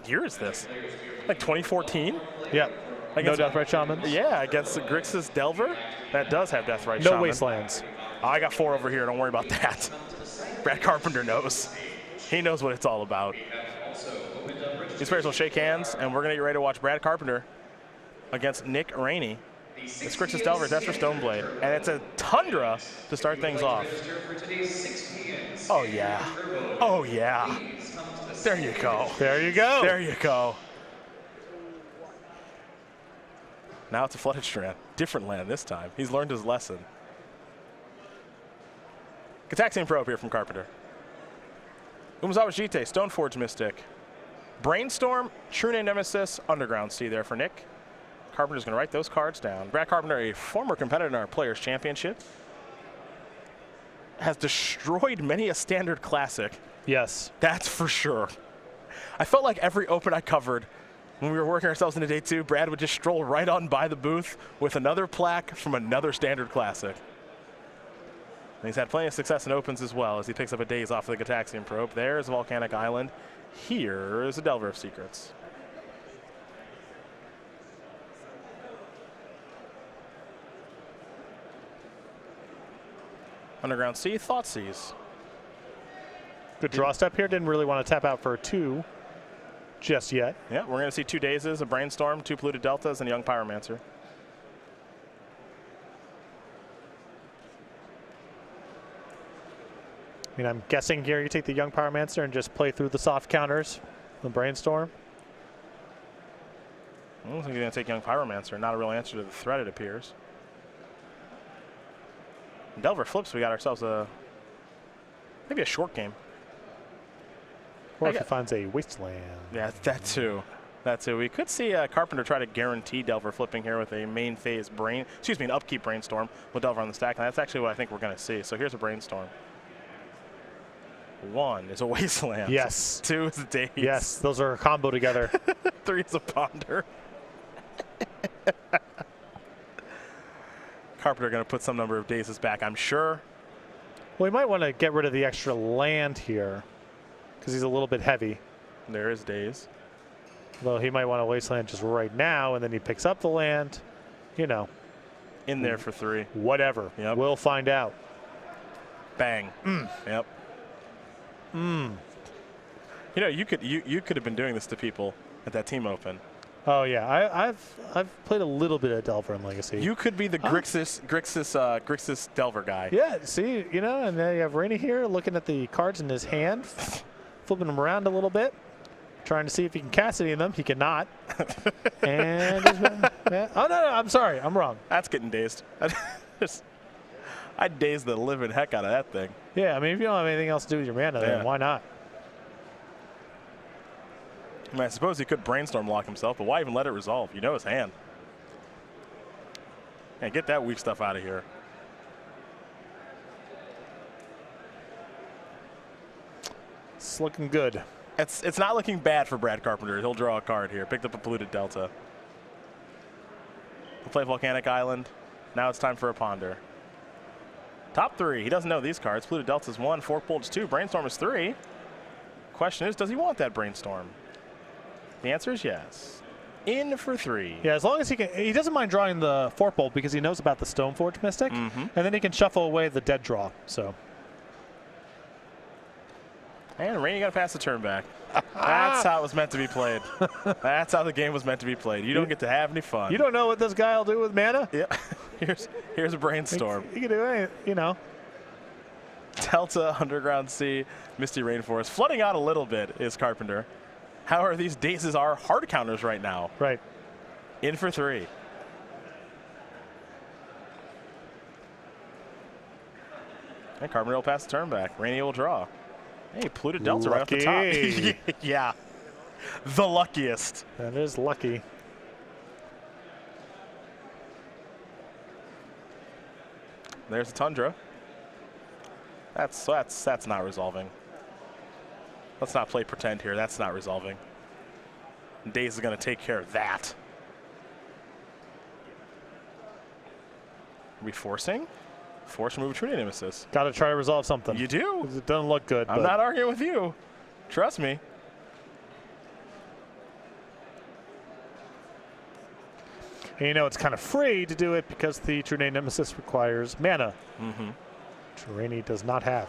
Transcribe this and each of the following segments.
year is this? Like 2014? Yeah. No Deathrite Shamans? Yeah, against the Grixis Delver. That does have Deathrite No Shaman. Wastelands. I got 4 over here. Don't worry about that. Brad Carpenter knows. He knows what it's all about. These players will shake hands, and we're going to get ready to watch Brad Carpenter against Nick Rainey. It's Grixis Delver, that's for Stoneblade. And it's a Tundra to start things off. Oh, yeah. Oh, yeah. There you go. There you go. There you go. Now it's a Flooded Strand. Different land this time. He's learned his lesson. Gataxian Probe here from Carpenter. Umezawa Jite, Stoneforge Mystic. Brainstorm, True Name Nemesis, Underground Sea there for Nick. Carpenter's going to write those cards down. Brad Carpenter, a former competitor in our Players' Championship, has destroyed many a standard classic. Yes. That's for sure. I felt like every Open I covered, when we were working ourselves into day 2, Brad would just stroll right on by the booth with another plaque from another standard classic. And he's had plenty of success in Opens as well as he picks up a daze off of the Gataxian Probe. There's Volcanic Island. Here's a Delver of Secrets. Underground Sea, Thoughtseize. Good draw step here. Didn't really want to tap out for 2 just yet. Yeah, we're going to see 2 Dazes, a Brainstorm, 2 Polluted Deltas, and a Young Pyromancer. I mean, I'm guessing here you take the Young Pyromancer and just play through the soft counters, the Brainstorm. I don't think he's going to take Young Pyromancer. Not a real answer to the threat, it appears. Delver flips, we got ourselves maybe a short game. Or if he finds a Wasteland. Yeah, that too. That too. We could see Carpenter try to guarantee Delver flipping here with a main phase an upkeep Brainstorm with Delver on the stack, and that's actually what I think we're going to see. So here's a Brainstorm. 1 is a Wasteland. Yes. 2 is a Daze. Yes, those are a combo together. 3 is a Ponder. Carpenter going to put some number of Dazes back, I'm sure. Well, he might want to get rid of the extra land here because he's a little bit heavy. There is Daze. Though he might want to Wasteland just right now, and then he picks up the land, you know. In there for 3. Whatever. Yep. We'll find out. Bang. Yep. You know, you could have been doing this to people at that team open. Oh yeah, I've played a little bit of Delver in Legacy. You could be the Grixis Delver guy. Yeah, see, you know, and then you have Rainey here looking at the cards in his hand, flipping them around a little bit, trying to see if he can cast any of them. He cannot. And oh no, I'm sorry, I'm wrong. That's getting dazed. I'd daze the living heck out of that thing. Yeah, I mean, if you don't have anything else to do with your mana, then why not? I mean, I suppose he could Brainstorm lock himself, but why even let it resolve? You know his hand. Yeah, get that weak stuff out of here. It's looking good. It's not looking bad for Brad Carpenter. He'll draw a card here. Picked up a Polluted Delta. We'll play Volcanic Island. Now it's time for a Ponder. Top 3. He doesn't know these cards. Polluted Delta is 1, Fork Bulge 2, Brainstorm is 3. Question is, does he want that Brainstorm? The answer is yes. In for 3. Yeah, as long as he can. He doesn't mind drawing the Fork Bolt because he knows about the Stoneforge Mystic, and then he can shuffle away the dead draw. So. And Rainey got to pass the turn back. That's how it was meant to be played. That's how the game was meant to be played. You don't get to have any fun. You don't know what this guy will do with mana? Yeah. Here's a Brainstorm. He can do anything, you know. Delta, Underground Sea, Misty Rainforest. Flooding out a little bit is Carpenter. However, these Dazes are hard counters right now. Right. In for 3. And Carpenter will pass the turn back. Rainey will draw. Hey, Polluted Delta right off the top. Yeah. The luckiest. That is lucky. There's a Tundra. That's not resolving. Let's not play pretend here. That's not resolving. Daze is going to take care of that. Are we forcing? Force remove True Nemesis. Got to try to resolve something. You do? It doesn't look good. I'm not arguing with you. Trust me. And you know it's kind of free to do it because the True Name Nemesis requires mana. Mm-hmm. Which Rainey does not have.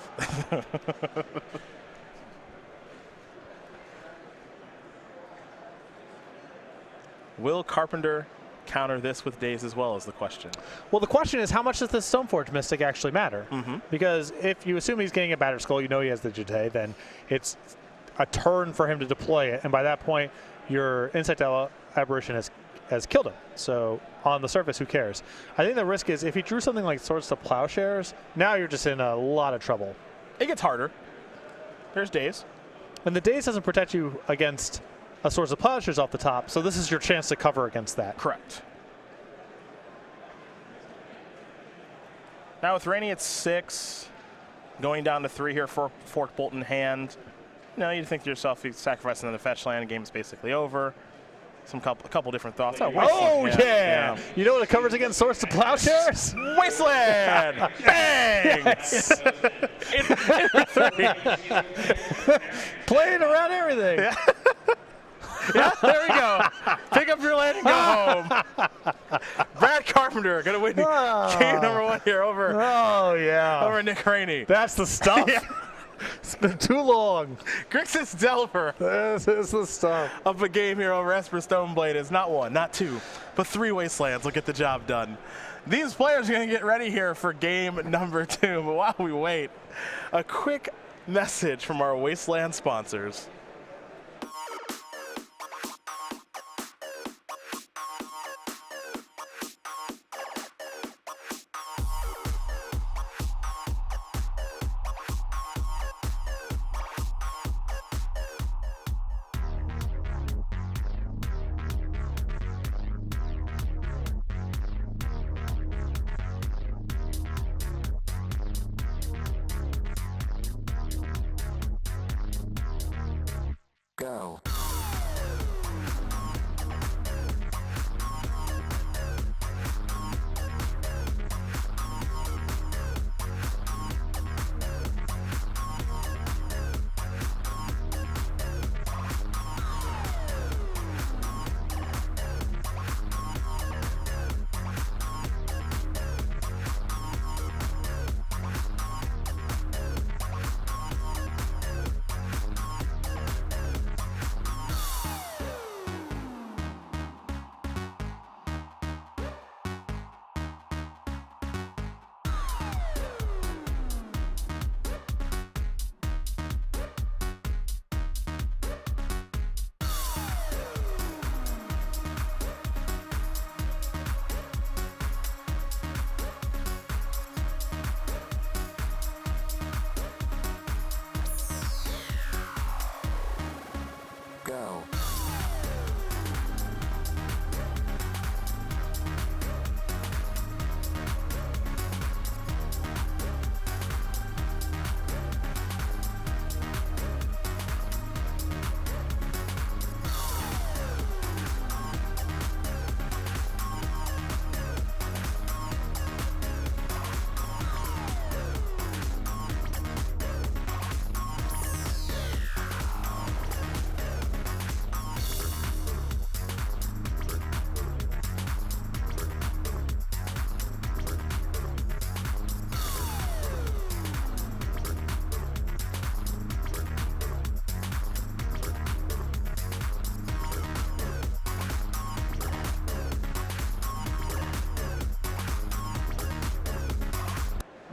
Will Carpenter counter this with Daze as well is the question. Well, the question is, how much does this Stoneforge Mystic actually matter? Mm-hmm. Because if you assume he's getting a Battered Skull, you know he has the Jete, then it's a turn for him to deploy it, and by that point, your Insect Aberration has killed him. So on the surface, who cares? I think the risk is if he drew something like Swords to Plowshares, now you're just in a lot of trouble. It gets harder. There's Daze. And the Daze doesn't protect you against a Swords to Plowshares off the top, so this is your chance to cover against that. Correct. Now with Rainey at 6, going down to 3 here for Forked Bolt in hand. You know, you'd think to yourself, you sacrifice another fetch land, game's basically over. A couple different thoughts. Oh, yeah. You know what it covers against Swords to Plowshares? Wasteland! Bang! Yes. Playing around everything. Yeah. Yeah, there we go. Pick up your land and go home. Brad Carpenter going to win game number 1 here over Nick Rainey. That's the stuff. Yeah. It's been too long. Grixis Delver. This is the stuff. Up a game here over Esper Stoneblade is not 1, not 2, but 3 Wastelands will get the job done. These players are going to get ready here for game number 2. But while we wait, a quick message from our Wasteland sponsors. Go. Go.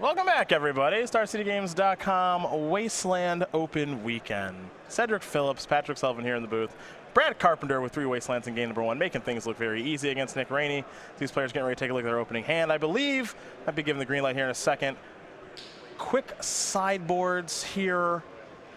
Welcome back, everybody. StarCityGames.com Wasteland Open Weekend. Cedric Phillips, Patrick Sullivan here in the booth. Brad Carpenter with 3 Wastelands in game number 1, making things look very easy against Nick Rainey. These players getting ready to take a look at their opening hand. I believe I'll be given the green light here in a second. Quick sideboards here.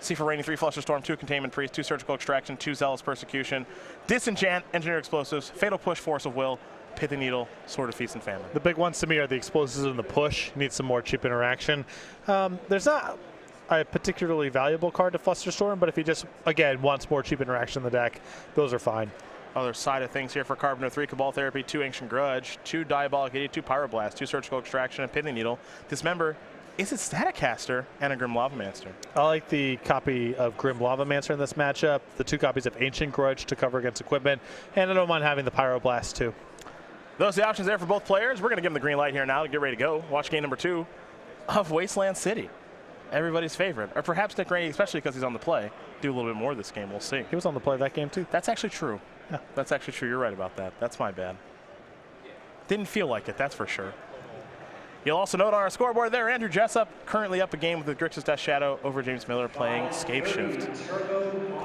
See for Rainey, 3 Fluster Storm, 2 Containment Priest, 2 Surgical Extraction, 2 Zealous Persecution, Disenchant, Engineer Explosives, Fatal Push, Force of Will, Pithy Needle, Sword of Feast and Famine. The big ones to me are the explosives and the push. Need some more cheap interaction. There's not a particularly valuable card to Flusterstorm, but if he just, again, wants more cheap interaction in the deck, those are fine. Other side of things here for Carpenter, 3 Cabal Therapy, 2 Ancient Grudge, 2 Diabolic Idiot, 2 Pyroblast, 2 Surgical Extraction, and Pithy Needle. Dismember. Is it Staticaster and a Grim Lavamancer? I like the copy of Grim Lavamancer in this matchup, the 2 copies of Ancient Grudge to cover against equipment, and I don't mind having the Pyroblast too. Those are the options there for both players. We're going to give them the green light here now to get ready to go. Watch game number 2 of Wasteland City. Everybody's favorite. Or perhaps Nick Rainey, especially because he's on the play, do a little bit more this game. We'll see. He was on the play that game, too. That's actually true. Yeah. That's actually true. You're right about that. That's my bad. Didn't feel like it, that's for sure. You'll also note on our scoreboard there, Andrew Jessup currently up a game with the Grixis Death Shadow over James Miller playing Scape Shift.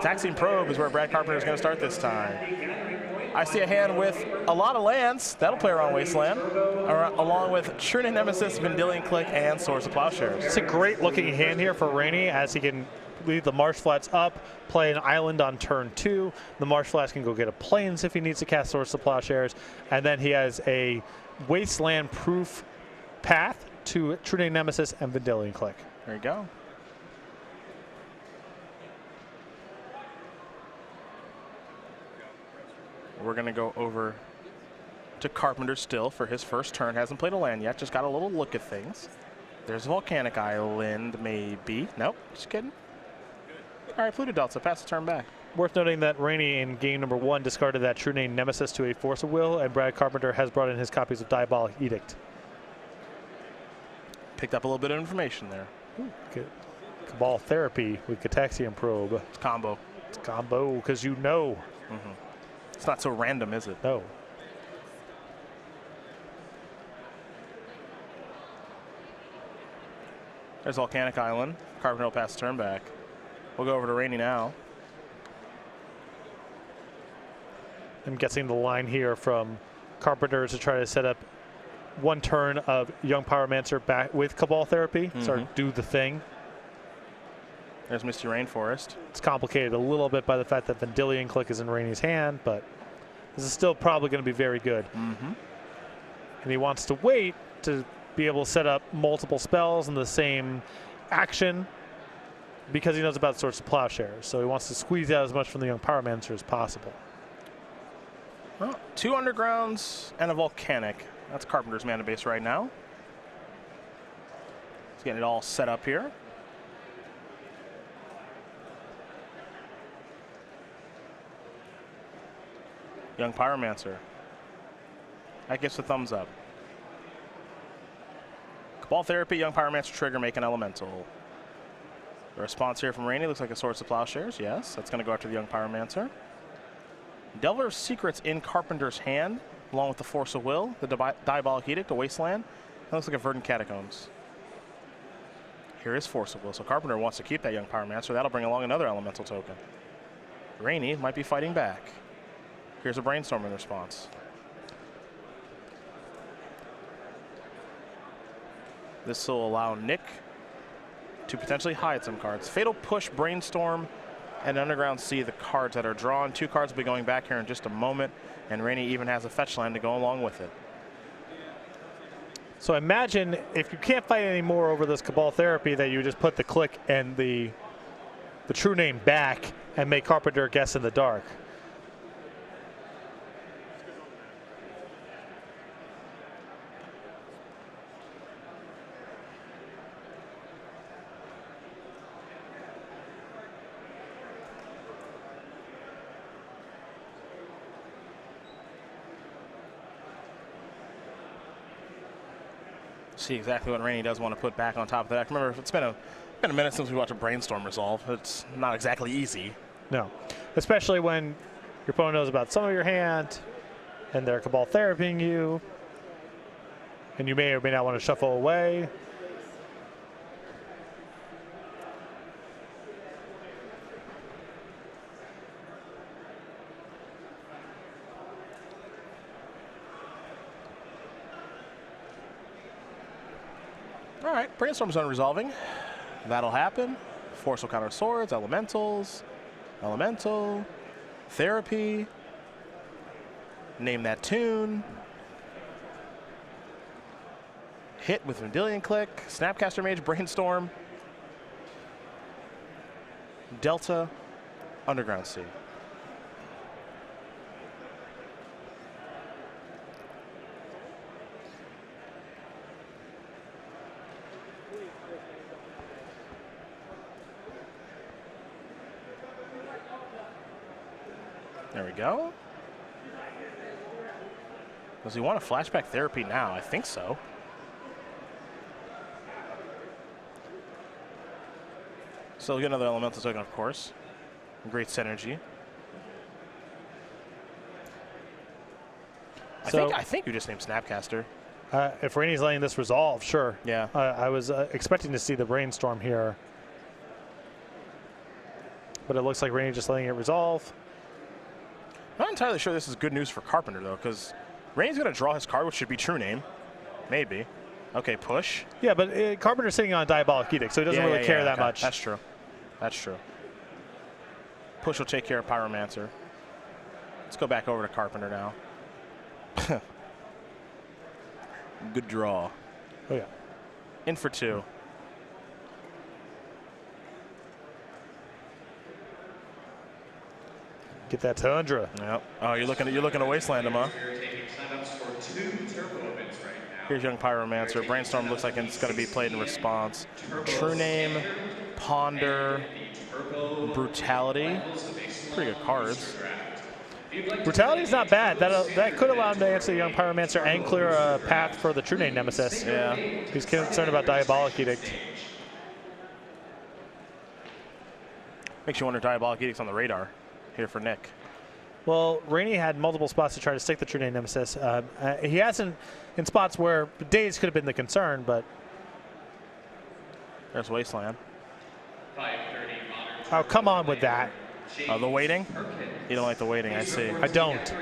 Taxiing Probe is where Brad Carpenter is going to start this time. I see a hand with a lot of lands. That'll play around Wasteland, along with True Nemesis, Vendilion Click, and Source of Plowshares. It's a great looking hand here for Rainey as he can leave the Marsh Flats up, play an island on turn 2. The Marsh Flats can go get a Plains if he needs to cast Source of Plowshares. And then he has a Wasteland proof path to True Nemesis and Vendilion Click. There you go. We're going to go over to Carpenter still for his first turn. Hasn't played a land yet, just got a little look at things. There's a Volcanic Island, maybe. Nope, just kidding. All right, Pluto Delta, pass the turn back. Worth noting that Rainey in game number 1 discarded that True Name Nemesis to a Force of Will, and Brad Carpenter has brought in his copies of Diabolic Edict. Picked up a little bit of information there. Ooh, good. Cabal Therapy with Cataxian Probe. It's combo. It's combo, because you know. Mm-hmm. It's not so random, is it? No. There's Volcanic Island. Carpenter will pass the turn back. We'll go over to Rainey now. I'm guessing the line here from Carpenter is to try to set up one turn of Young Pyromancer back with Cabal Therapy. Sort of do the thing. There's Misty Rainforest. It's complicated a little bit by the fact that Vendilion Click is in Rainey's hand, but this is still probably going to be very good. And he wants to wait to be able to set up multiple spells in the same action because he knows about Source of Plowshares. So he wants to squeeze out as much from the Young Pyromancer as possible. Well, 2 Undergrounds and a Volcanic. That's Carpenter's mana base right now. He's getting it all set up here. Young Pyromancer. That gives a thumbs up. Cabal Therapy, Young Pyromancer trigger, make an elemental. The response here from Rainey looks like a Source of Plowshares. Yes, that's going to go after the Young Pyromancer. Delver of Secrets in Carpenter's hand, along with the Force of Will, the Diabolic Edict, a Wasteland. That looks like a Verdant Catacombs. Here is Force of Will. So Carpenter wants to keep that Young Pyromancer. That'll bring along another elemental token. Rainey might be fighting back. Here's a Brainstorming response. This will allow Nick to potentially hide some cards. Fatal Push, Brainstorm, and Underground Sea, the cards that are drawn. 2 cards will be going back here in just a moment, and Rainey even has a fetch land to go along with it. So imagine if you can't fight anymore over this Cabal Therapy that you just put the click and the True Name back and make Carpenter guess in the dark. See exactly what Rainey does want to put back on top of that. Remember, it's been a minute since we watched a Brainstorm resolve. It's not exactly easy. No, especially when your opponent knows about some of your hand and they're Cabal Therapying you, and you may or may not want to shuffle away. All right, Brainstorm's unresolving. That'll happen. Force will counter swords, elementals, elemental, therapy. Name that tune. Hit with Vendilion Click, Snapcaster Mage, Brainstorm, Delta, Underground Sea. There we go. Does he want a flashback therapy now? I think so. So we'll get another elemental token, of course. Great synergy. I think you just named Snapcaster. If Rainey's letting this resolve, sure. Yeah. I was expecting to see the brainstorm here. But it looks like Rainey just letting it resolve. Not entirely sure this is good news for Carpenter, though, because Rainey's going to draw his card, which should be True Name. Maybe. Okay, push. Yeah, but Carpenter's sitting on Diabolic Edict, so he doesn't really care that much. That's true. That's true. Push will take care of Pyromancer. Let's go back over to Carpenter now. Good draw. Oh, yeah. In for 2. Get that Tundra. Yep. Oh, you're looking to wasteland him, huh? Here's young Pyromancer. Brainstorm looks like it's going to be played in response. True Name, Ponder, Brutality. Pretty good cards. Brutality's not bad. That could allow him to answer the young Pyromancer and clear a path for the True Name Nemesis. Yeah. He's concerned about Diabolic Edict. Makes you wonder Diabolic Edict's on the radar here for Nick. Well, Rainey had multiple spots to try to stick the True Name Nemesis. He hasn't in spots where Days could have been the concern, but... There's Wasteland. Oh, come on with that. The waiting? You don't like the waiting, I see. I don't.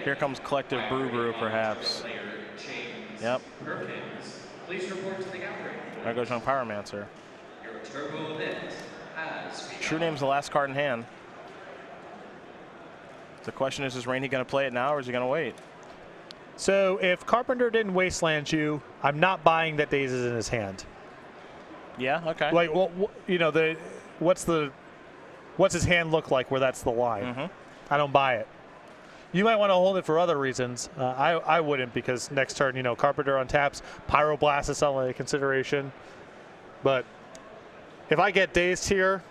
Here comes Collective Brew, perhaps. Yep. There goes young Pyromancer. True Name's the last card in hand. The question is Rainey going to play it now or is he going to wait? So if Carpenter didn't wasteland you, I'm not buying that Days is in his hand. Yeah, okay. Like, well, you know, what's his hand look like where that's the line? Mm-hmm. I don't buy it. You might want to hold it for other reasons. I wouldn't, because next turn, you know, Carpenter untaps, Pyroblast is only a consideration. But if I get Dazed here,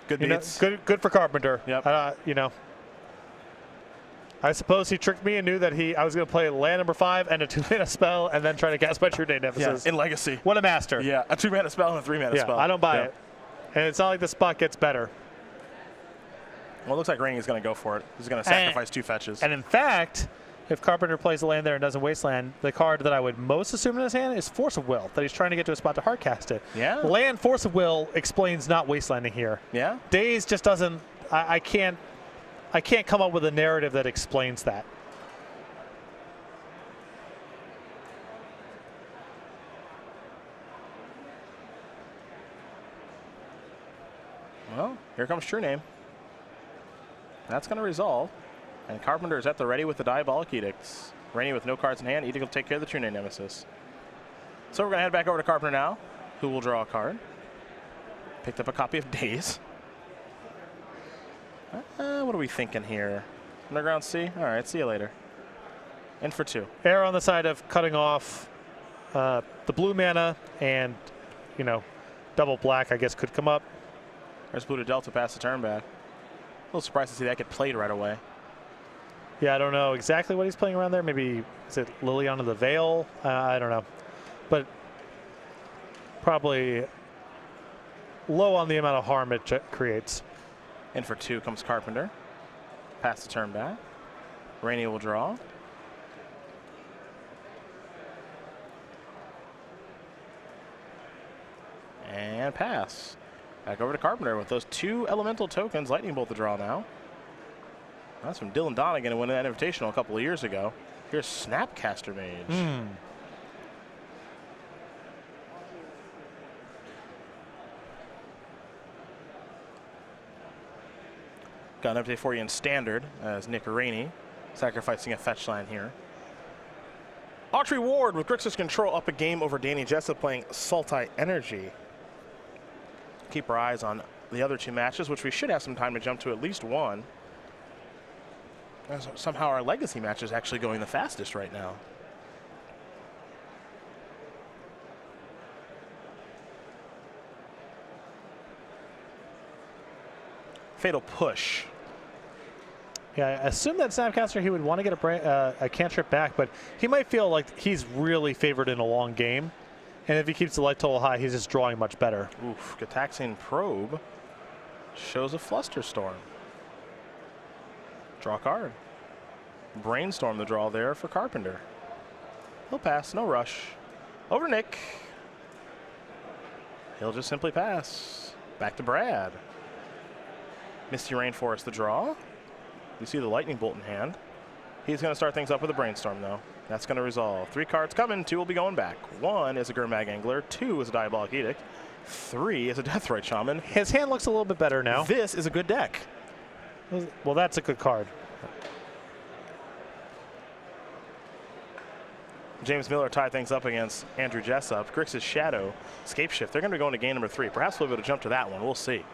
good beats. Good for Carpenter. Yep. You know, I suppose he tricked me and knew that I was going to play land number 5 and a 2-mana spell and then try to cast my True Name Nemesis. Yeah, in Legacy. What a master. Yeah, a 2-mana spell and a 3-mana spell. I don't buy it. And it's not like the spot gets better. Well, it looks like Rainey's going to go for it. He's going to sacrifice 2 fetches. And in fact, if Carpenter plays a land there and doesn't wasteland, the card that I would most assume in his hand is Force of Will, that he's trying to get to a spot to hardcast it. Yeah. Land Force of Will explains not wastelanding here. Yeah. Days just doesn't. I can't come up with a narrative that explains that. Well, here comes True Name. That's going to resolve. And Carpenter is at the ready with the Diabolic Edicts. Rainey with no cards in hand. Edict will take care of the True Name Nemesis. So we're going to head back over to Carpenter now, who will draw a card. Picked up a copy of Days. What are we thinking here? Underground Sea? All right, see you later. In for 2. Error on the side of cutting off the blue mana, and, you know, double black, I guess, could come up. There's Blue to Delta past the turn back. A little surprised to see that get played right away. Yeah, I don't know exactly what he's playing around there. Maybe, is it Liliana the Veil? I don't know. But probably low on the amount of harm it creates. In for 2 comes Carpenter. Past the turn back. Rainey will draw. And pass. Back over to Carpenter with those 2 elemental tokens. Lightning Bolt to draw now. That's from Dylan Donegan, who won that Invitational a couple of years ago. Here's Snapcaster Mage. Got an update for you in Standard as Nick Rainey sacrificing a fetch line here. Autry Ward with Grixis Control up a game over Danny Jessup playing Sultai Energy. Keep our eyes on the other 2 matches, which we should have some time to jump to at least one. As somehow our Legacy match is actually going the fastest right now. Fatal Push. Yeah, I assume that Snapcaster he would want to get a cantrip back, but he might feel like he's really favored in a long game. And if he keeps the life total high, he's just drawing much better. Oof, Gataxian Probe shows a Flusterstorm. Draw a card. Brainstorm the draw there for Carpenter. He'll pass, no rush. Over Nick. He'll just simply pass. Back to Brad. Misty Rainforest the draw. You see the Lightning Bolt in hand. He's going to start things up with a Brainstorm, though. That's going to resolve. 3 cards coming, 2 will be going back. 1 is a Gurmag Angler, 2 is a Diabolic Edict, 3 is a Deathrite Shaman. His hand looks a little bit better now. This is a good deck. Well, that's a good card. James Miller tied things up against Andrew Jessup. Grixis Shadow, Scape Shift. They're going to be going to game number 3. Perhaps we'll be able to jump to that one. We'll see.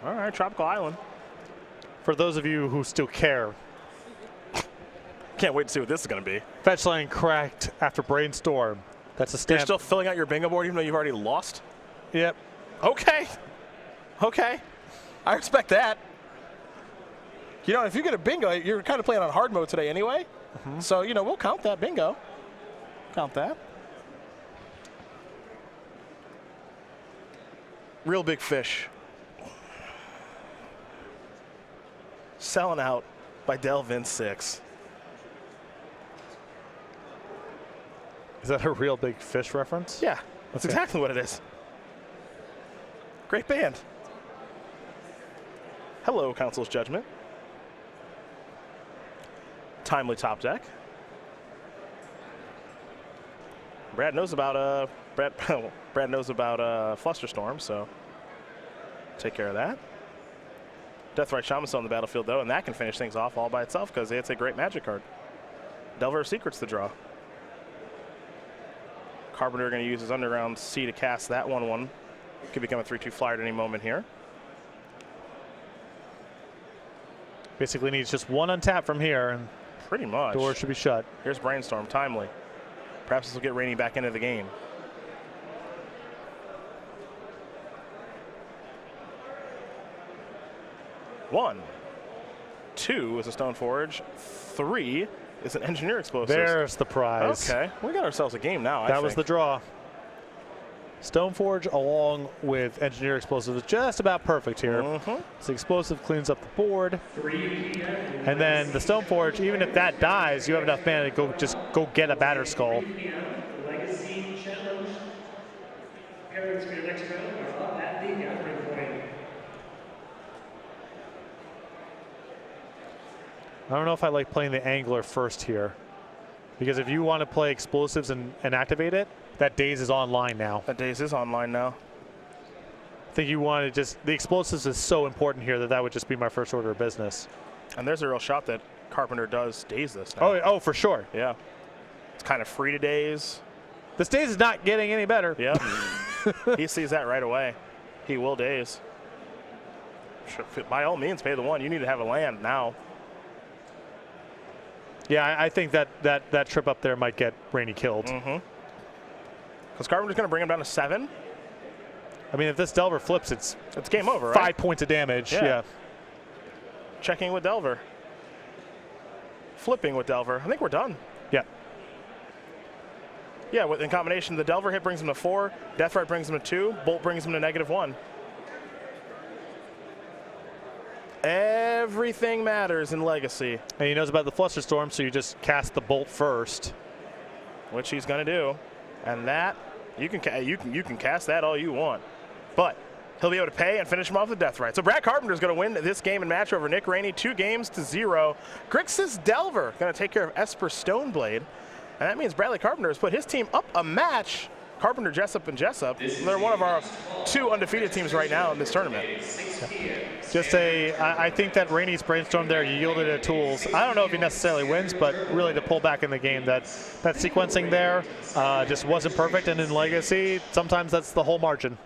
All right, Tropical Island. For those of you who still care, can't wait to see what this is going to be. Fetch line cracked after Brainstorm. That's a stamp. You're still filling out your bingo board even though you've already lost? Yep. Okay. Okay. I respect that. You know, if you get a bingo, you're kind of playing on hard mode today anyway. So, you know, we'll count that bingo. Count that. Real big fish. Selling out by Delvin 6. Is that a real big fish reference? Yeah, that's exactly what it is. Great band. Hello, Council's Judgment. Timely top deck. Brad knows about Brad knows about Flusterstorm, so take care of that. Deathrite Shaman's on the battlefield, though, and that can finish things off all by itself because it's a great magic card. Delver of Secrets to draw. Carpenter going to use his Underground Sea to cast that 1/1. Could become a 3/2 flyer at any moment here. Basically needs just 1 untap from here, and pretty much. Door should be shut. Here's Brainstorm, timely. Perhaps this will get Rainey back into the game. One, 2 is a Stoneforge, 3 is an Engineer Explosive. There's the prize. Okay, we got ourselves a game now. That was the draw. Stoneforge along with Engineer Explosive is just about perfect here. So Explosive cleans up the board. And then the Stoneforge, even if that dies, you have enough mana to go get a Batter Skull. I don't know if I like playing the Angler first here. Because if you want to play Explosives and activate it, that Daze is online now. That Daze is online now. I think you want to just, the Explosives is so important here that would just be my first order of business. And there's a real shot that Carpenter does Daze this now. Oh, for sure. Yeah. It's kind of free to Daze. This Daze is not getting any better. Yeah. He sees that right away. He will Daze. By all means, pay the 1. You need to have a land now. Yeah, I think that trip up there might get Rainey killed. Because Carpenter's going to bring him down to 7. I mean, if this Delver flips, it's game over, right? 5 points of damage. Yeah. Checking with Delver. Flipping with Delver. I think we're done. Yeah. Yeah, in combination, the Delver hit brings him to 4. Deathrite brings him to 2. Bolt brings him to -1. Everything matters in Legacy. And he knows about the Flusterstorm, so you just cast the Bolt first. Which he's going to do. And that, you can cast that all you want. But he'll be able to pay and finish him off with Deathrite. So Brad Carpenter's going to win this game and match over Nick Rainey 2-0. Grixis Delver going to take care of Esper Stoneblade. And that means Bradley Carpenter has put his team up a match. Carpenter, Jessup, and Jessup. They're one of our 2 undefeated teams right now in this tournament. Just I think that Rainey's Brainstorm there yielded a tools. I don't know if he necessarily wins, but really to pull back in the game, that sequencing there just wasn't perfect. And in Legacy, sometimes that's the whole margin.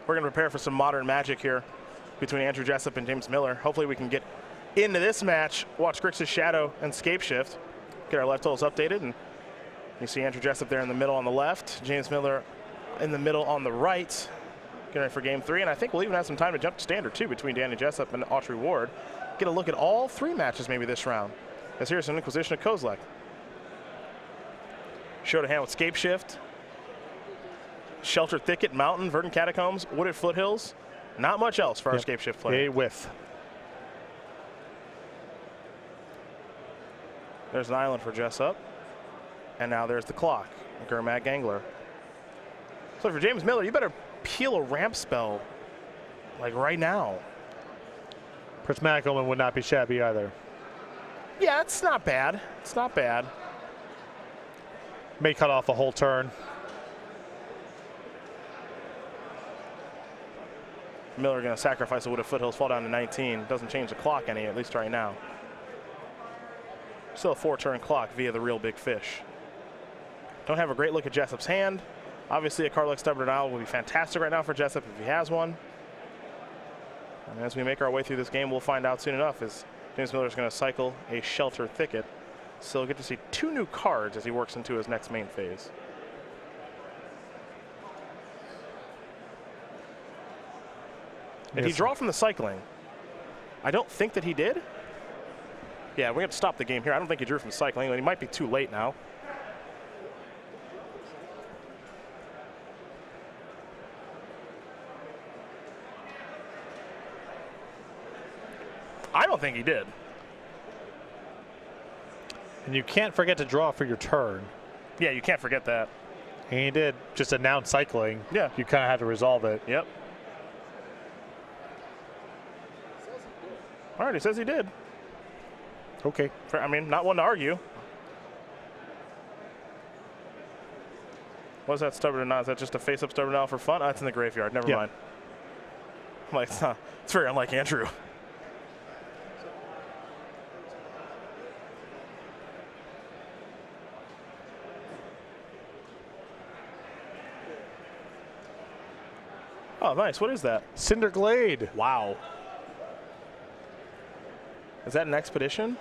We're going to prepare for some modern magic here between Andrew Jessup and James Miller. Hopefully we can get into this match, watch Grixis Shadow and Scape Shift, get our left totals updated, and you see Andrew Jessup there in the middle on the left, James Miller in the middle on the right. Getting ready for game 3, and I think we'll even have some time to jump to standard, too, between Danny Jessup and Autry Ward. Get a look at all 3 matches maybe this round. As here's an Inquisition of Kozlek. Show to hand with Scape Shift. Shelter Thicket, Mountain, Verdant Catacombs, Wooded Foothills. Not much else for our Scape Shift player. A whiff. There's an island for Jessup. And now there's the clock. Gurmag Gangler. So for James Miller, you better peel a ramp spell like right now. Prismatic Omen would not be shabby either. Yeah, it's not bad. It's not bad. May cut off a whole turn. Miller going to sacrifice a Wooded Foothills, fall down to 19. Doesn't change the clock any, at least right now. Still a 4-turn clock via the Real Big Fish. Don't have a great look at Jessup's hand. Obviously, a card like Stubborn Owl will be fantastic right now for Jessup if he has one. And as we make our way through this game, we'll find out soon enough as James Miller is going to cycle a Shelter Thicket. So we'll get to see 2 new cards as he works into his next main phase. Did he draw from the cycling? I don't think that he did. Yeah, we have to stop the game here. I don't think he drew from cycling. He might be too late now. I don't think he did. And you can't forget to draw for your turn. Yeah, you can't forget that. And he did just announce cycling. Yeah. You kind of had to resolve it. Yep. All right, he says he did. Okay. I mean, not one to argue. What's that Stubborn Owl? Is that just a face-up Stubborn Owl for fun? Oh, it's in the graveyard. Never mind. I'm like, it's very unlike Andrew. Oh, nice. What is that? Cinder Glade. Wow. Is that an expedition?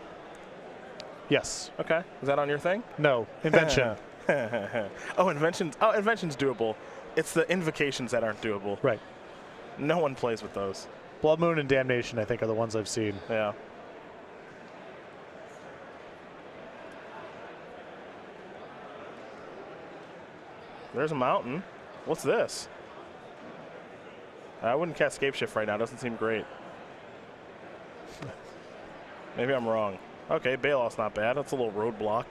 Yes. Okay. Is that on your thing? No. Invention. Oh, inventions. Oh, invention's doable. It's the invocations that aren't doable. Right. No one plays with those. Blood Moon and Damnation, I think, are the ones I've seen. Yeah. There's a mountain. What's this? I wouldn't cast Scape Shift right now. Doesn't seem great. Maybe I'm wrong. Okay, Baloth's not bad. That's a little roadblock.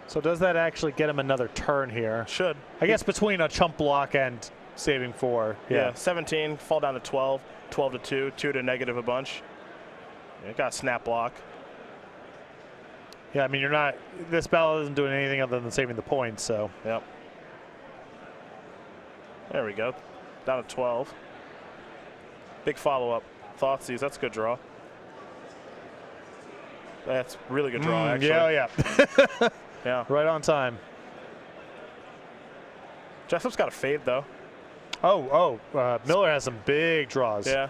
So does that actually get him another turn here? Should. I guess between a chump block and saving 4. Yeah, 17, fall down to 12, 12 to 2, 2 to negative a bunch. Yeah, got a snap block. Yeah, I mean, you're not, this battle isn't doing anything other than saving the points, so. Yep. There we go. Down to 12. Big follow-up. Thoughtseize, that's a good draw. That's really good draw, actually. Yeah, yeah. Yeah. Right on time. Jessup's got a fade, though. Miller has some big draws. Yeah.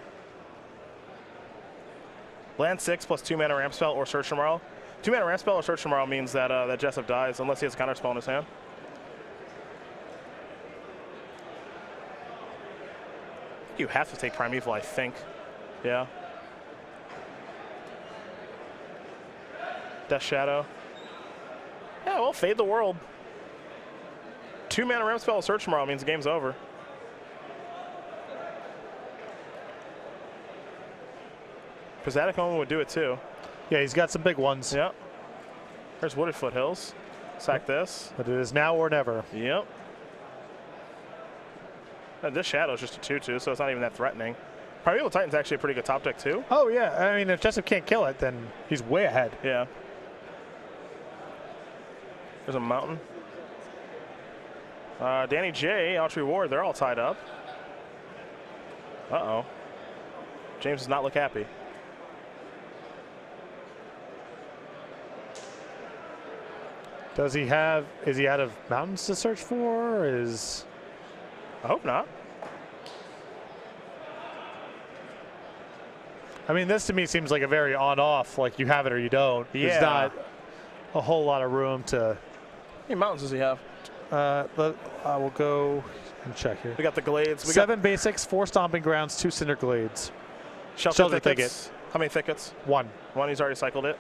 Land 6 plus 2 mana ramp spell or search tomorrow. 2 mana ramp spell or search tomorrow means that that Jessup dies unless he has a counter spell in his hand. You have to take Primeval, I think. Yeah. Death Shadow. Yeah, well, Fade the World. 2 mana ramp spell or search tomorrow means the game's over. Prismatic Omen would do it too. Yeah, he's got some big ones. Yep. There's Wooded Foothills. Sack this. But it is now or never. Yep. And this Shadow's just a 2/2, so it's not even that threatening. Primeval Titan's actually a pretty good top deck too. Oh yeah, I mean if Jessup can't kill it, then he's way ahead. Yeah. There's a mountain. Danny J, Autry Ward, they're all tied up. Uh-oh. James does not look happy. Does he have, is he out of mountains to search for, or is? I hope not. I mean, this to me seems like a very on-off, like you have it or you don't. Yeah. There's not a whole lot of room to. How many mountains does he have? I will go and check here. We got the glades. 7 basics, 4 stomping grounds, 2 cinder glades. Shelter thickets. How many thickets? 1. 1, he's already cycled it.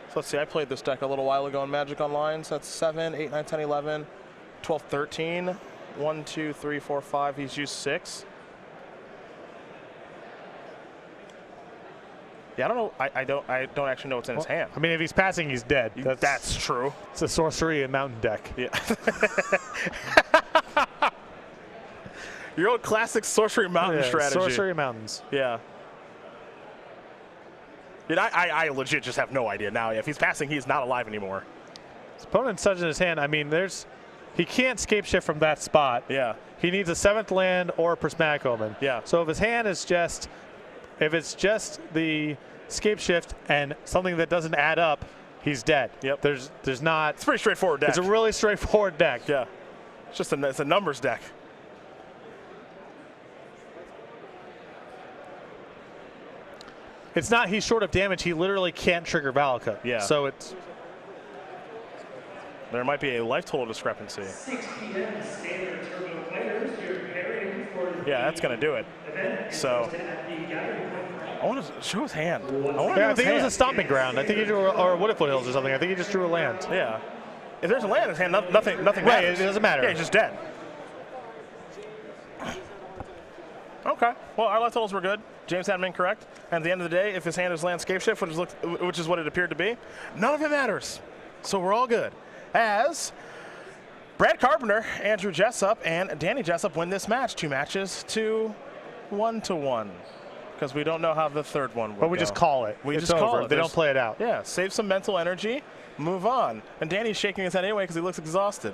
So let's see, I played this deck a little while ago in Magic Online. So that's 7, 8, 9, 10, 11, 12, 13. 1, 2, 3, 4, 5. He's used 6. Yeah, I don't know. I don't actually know what's in his hand. I mean, if he's passing, he's dead. That's true. It's a sorcery and mountain deck. Yeah. Your old classic sorcery mountain strategy. Sorcery mountains. Yeah. I legit just have no idea now. If he's passing, he's not alive anymore. His opponent's such in his hand. I mean, he can't scape shift from that spot. Yeah. He needs a 7th land or a prismatic omen. Yeah. So if his hand is just, if it's just the scape shift and something that doesn't add up, he's dead. Yep. There's not. It's a pretty straightforward deck. It's a really straightforward deck. Yeah. It's just it's a numbers deck. It's not he's short of damage. He literally can't trigger Valaka. Yeah. So it's. There might be a life total discrepancy. 6 p.m. standard terminal players, you're preparing for Yeah, that's going to do it. So I want to show his hand. I think it was a stomping ground. I think he drew, or Wooded Foothills or something. I think he just drew a land. Yeah. If there's a land in his hand, nothing Right, matters. it doesn't matter. Yeah, he's just dead. Okay. Well, our life totals were good. James had them incorrect. And at the end of the day, if his hand is landscape shift, which is what it appeared to be, none of it matters. So we're all good. As Brad Carpenter, Andrew Jessup, and Danny Jessup win this match. 2 matches to 1-1. Because we don't know how the third one will But we go. just call it. We It's just call over. it. They don't play it out. Yeah, save some mental energy, move on. And Danny's shaking his head anyway because he looks exhausted.